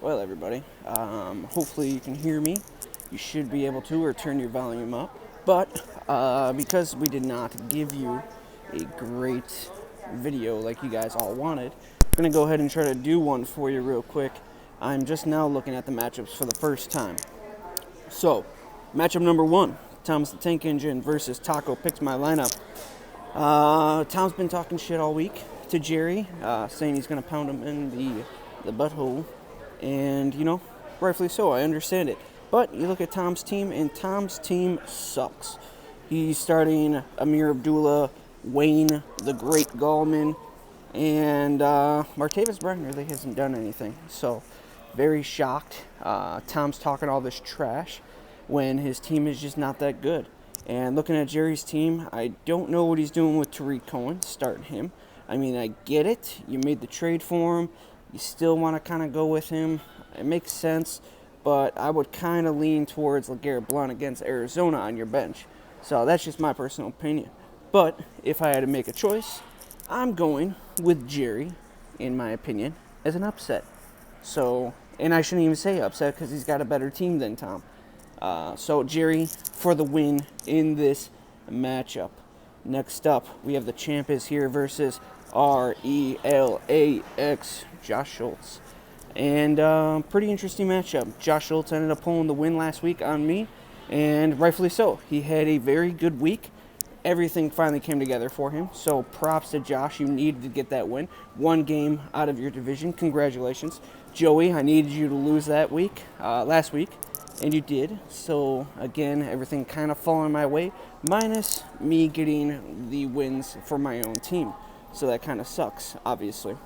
Well, everybody, hopefully you can hear me. You should be able to, or turn your volume up. But because we did not give you a great video like you guys all wanted, I'm going to go ahead and try to do one for you real quick. I'm just now looking at the matchups for the first time. So, matchup number one, Thomas the Tank Engine versus Taco picks my lineup. Tom's been talking shit all week to Jerry, saying he's going to pound him in the butthole. And, rightfully so, I understand it. But you look at Tom's team, and Tom's team sucks. He's starting Amir Abdullah, Wayne, the Great Gallman, and Martavis Brennan really hasn't done anything. So, very shocked. Tom's talking all this trash when his team is just not that good. And looking at Jerry's team, I don't know what he's doing with Tariq Cohen, starting him. I mean, I get it. You made the trade for him. You still want to kind of go with him. It makes sense, but I would kind of lean towards LeGarrette Blount against Arizona on your bench. So that's just my personal opinion. But if I had to make a choice, I'm going with Jerry, in my opinion, as an upset. So, and I shouldn't even say upset because he's got a better team than Tom. So Jerry for the win in this matchup. Next up, we have the champ is here versus RELAX, Josh Schultz. And pretty interesting matchup. Josh Schultz ended up pulling the win last week on me, and rightfully so. He had a very good week. Everything finally came together for him. So props to Josh. You needed to get that win. One game out of your division. Congratulations. Joey, I needed you to lose that week, last week, and you did. So again, everything kind of falling my way, minus me getting the wins for my own team. So that kind of sucks, obviously.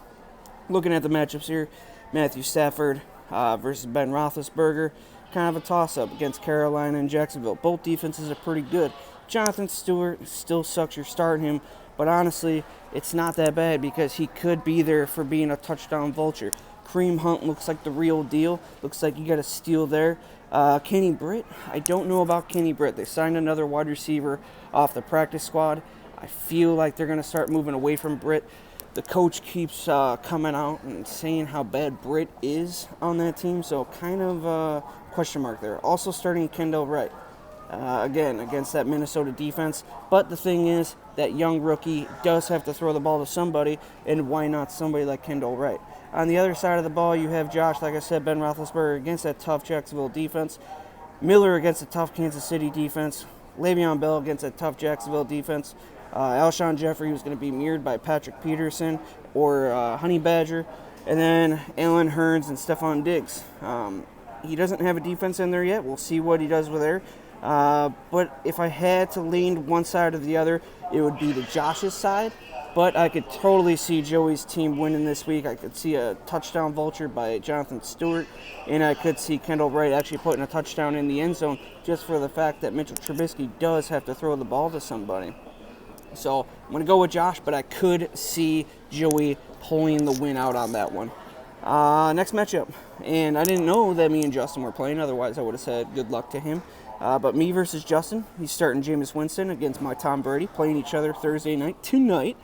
Looking at the matchups here, Matthew Stafford versus Ben Roethlisberger. Kind of a toss-up against Carolina and Jacksonville. Both defenses are pretty good. Jonathan Stewart still sucks. You're starting him. But honestly, it's not that bad because he could be there for being a touchdown vulture. Kareem Hunt looks like the real deal. Looks like you got a steal there. Kenny Britt, I don't know about Kenny Britt. They signed another wide receiver off the practice squad. I feel like they're going to start moving away from Britt. The coach keeps coming out and saying how bad Britt is on that team, so kind of a question mark there. Also starting Kendall Wright, again, against that Minnesota defense. But the thing is, that young rookie does have to throw the ball to somebody, and why not somebody like Kendall Wright? On the other side of the ball, you have Josh, like I said, Ben Roethlisberger against that tough Jacksonville defense. Miller against a tough Kansas City defense. Le'Veon Bell against a tough Jacksonville defense. Alshon Jeffrey was going to be mirrored by Patrick Peterson or Honey Badger. And then Allen Hurns and Stephon Diggs. He doesn't have a defense in there yet. We'll see what he does with there. But if I had to lean one side or the other, it would be to Josh's side. But I could totally see Joey's team winning this week. I could see a touchdown vulture by Jonathan Stewart, and I could see Kendall Wright actually putting a touchdown in the end zone just for the fact that Mitchell Trubisky does have to throw the ball to somebody. So I'm going to go with Josh, but I could see Joey pulling the win out on that one. Next matchup. And I didn't know that me and Justin were playing. Otherwise, I would have said good luck to him. But me versus Justin. He's starting Jameis Winston against my Tom Brady. Playing each other Thursday night tonight.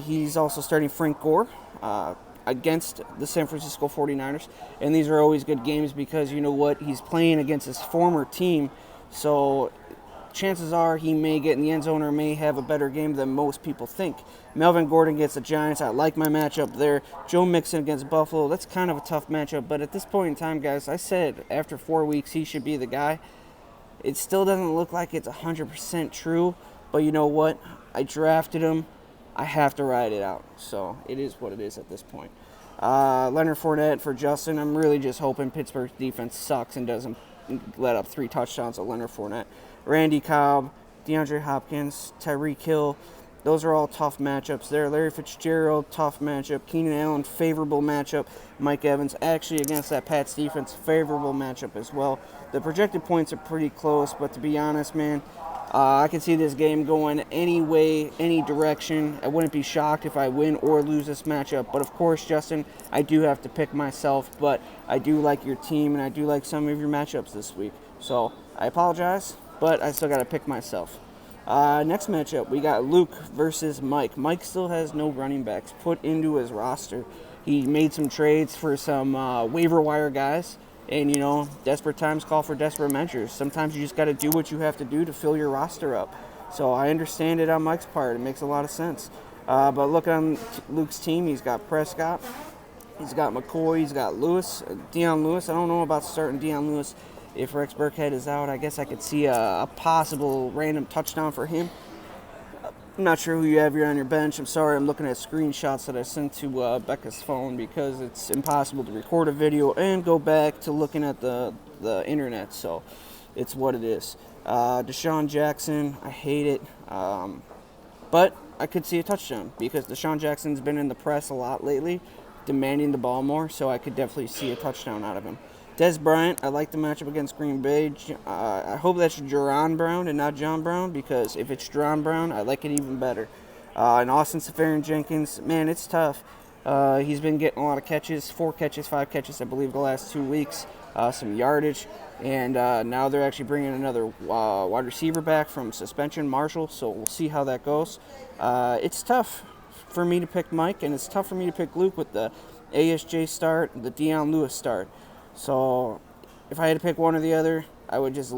He's also starting Frank Gore against the San Francisco 49ers. And these are always good games because, you know what, he's playing against his former team. So chances are he may get in the end zone or may have a better game than most people think. Melvin Gordon against the Giants. I like my matchup there. Joe Mixon against Buffalo. That's kind of a tough matchup. But at this point in time, guys, I said after 4 weeks he should be the guy. It still doesn't look like it's 100% true. But you know what? I drafted him. I have to ride it out. So it is what it is at this point. Leonard Fournette for Justin. I'm really just hoping Pittsburgh's defense sucks and doesn't let up 3 touchdowns to Leonard Fournette. Randy Cobb, DeAndre Hopkins, Tyreek Hill. Those are all tough matchups there. Larry Fitzgerald, tough matchup. Keenan Allen, favorable matchup. Mike Evans, actually against that Pats defense, favorable matchup as well. The projected points are pretty close, but to be honest, man, I can see this game going any way, any direction. I wouldn't be shocked if I win or lose this matchup. But of course, Justin, I do have to pick myself, but I do like your team, and I do like some of your matchups this week. So I apologize, but I still got to pick myself. Next matchup, we got Luke versus Mike. Mike still has no running backs put into his roster. He made some trades for some waiver wire guys. And, you know, desperate times call for desperate measures. Sometimes you just got to do what you have to do to fill your roster up. So I understand it on Mike's part. It makes a lot of sense. But look on Luke's team. He's got Prescott. He's got McCoy. He's got Lewis. Dion Lewis. I don't know about starting Dion Lewis if Rex Burkhead is out. I guess I could see a possible random touchdown for him. I'm not sure who you have here on your bench. I'm sorry, I'm looking at screenshots that I sent to Becca's phone because it's impossible to record a video and go back to looking at the internet. So it's what it is. Deshaun Jackson, I hate it. But I could see a touchdown because Deshaun Jackson's been in the press a lot lately, demanding the ball more, so I could definitely see a touchdown out of him. Des Bryant, I like the matchup against Green Bay. I hope that's Jaron Brown and not John Brown, because if it's Jaron Brown, I like it even better. And Austin Seferian-Jenkins, man, it's tough. He's been getting a lot of catches, 4 catches, 5 catches, I believe, the last 2 weeks, some yardage. And now they're actually bringing another wide receiver back from suspension, Marshall, so we'll see how that goes. It's tough for me to pick Mike, and it's tough for me to pick Luke with the ASJ start, the Dion Lewis start. So if I had to pick one or the other, I would just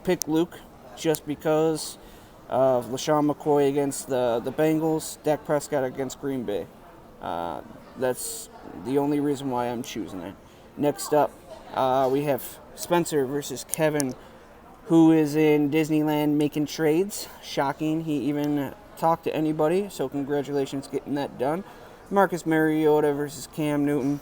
pick Luke just because of LaShawn McCoy against the Bengals, Dak Prescott against Green Bay. That's the only reason why I'm choosing it. Next up, we have Spencer versus Kevin, who is in Disneyland making trades. Shocking. He even talked to anybody, so congratulations getting that done. Marcus Mariota versus Cam Newton.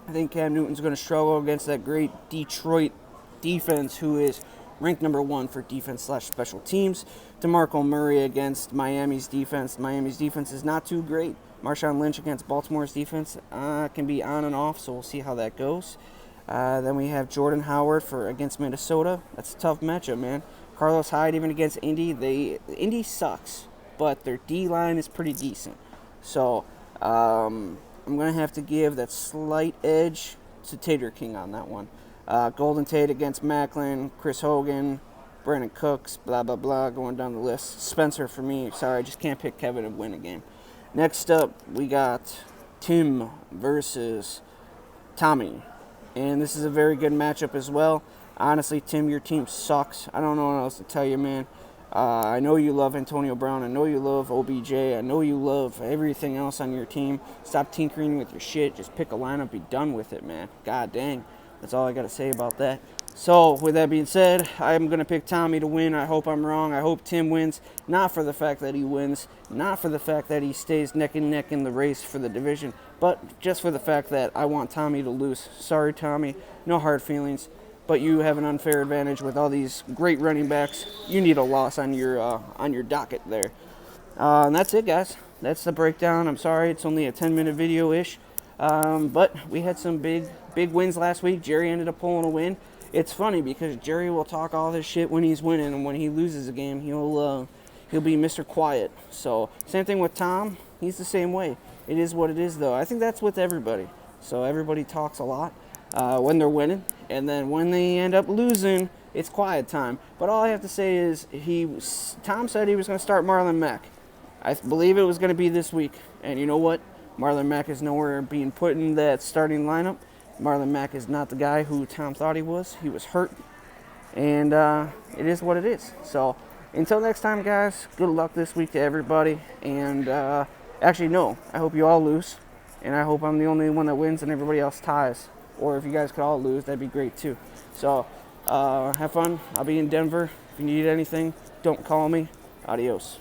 I think Cam Newton's going to struggle against that great Detroit defense, who is ranked number 1 for defense/special teams. DeMarco Murray against Miami's defense. Miami's defense is not too great. Marshawn Lynch against Baltimore's defense can be on and off, so we'll see how that goes. Then we have Jordan Howard against Minnesota. That's a tough matchup, man. Carlos Hyde even against Indy. Indy sucks, but their D-line is pretty decent. So I'm going to have to give that slight edge to Tater King on that one. Golden Tate against Macklin, Chris Hogan, Brandon Cooks, blah, blah, blah, going down the list. Spencer for me. Sorry, I just can't pick Kevin to win a game. Next up, we got Tim versus Tommy. And this is a very good matchup as well. Honestly, Tim, your team sucks. I don't know what else to tell you, man. I know you love Antonio Brown. I know you love OBJ. I know you love everything else on your team. Stop tinkering with your shit. Just pick a lineup. Be done with it, man. God dang. That's all I got to say about that. So, with that being said, I'm going to pick Tommy to win. I hope I'm wrong. I hope Tim wins. Not for the fact that he wins. Not for the fact that he stays neck and neck in the race for the division. But just for the fact that I want Tommy to lose. Sorry, Tommy. No hard feelings. But you have an unfair advantage with all these great running backs. You need a loss on your docket there. And that's it, guys. That's the breakdown. I'm sorry, it's only a 10-minute video-ish. But we had some big wins last week. Jerry ended up pulling a win. It's funny because Jerry will talk all this shit when he's winning, and when he loses a game, he'll be Mr. Quiet. So same thing with Tom. He's the same way. It is what it is, though. I think that's with everybody. So everybody talks a lot when they're winning. And then when they end up losing, it's quiet time. But all I have to say is Tom said he was going to start Marlon Mack. I believe it was going to be this week. And you know what? Marlon Mack is nowhere being put in that starting lineup. Marlon Mack is not the guy who Tom thought he was. He was hurt. And it is what it is. So until next time, guys, good luck this week to everybody. And actually, no, I hope you all lose. And I hope I'm the only one that wins and everybody else ties. Or if you guys could all lose, that'd be great too. So, have fun. I'll be in Denver. If you need anything, don't call me. Adios.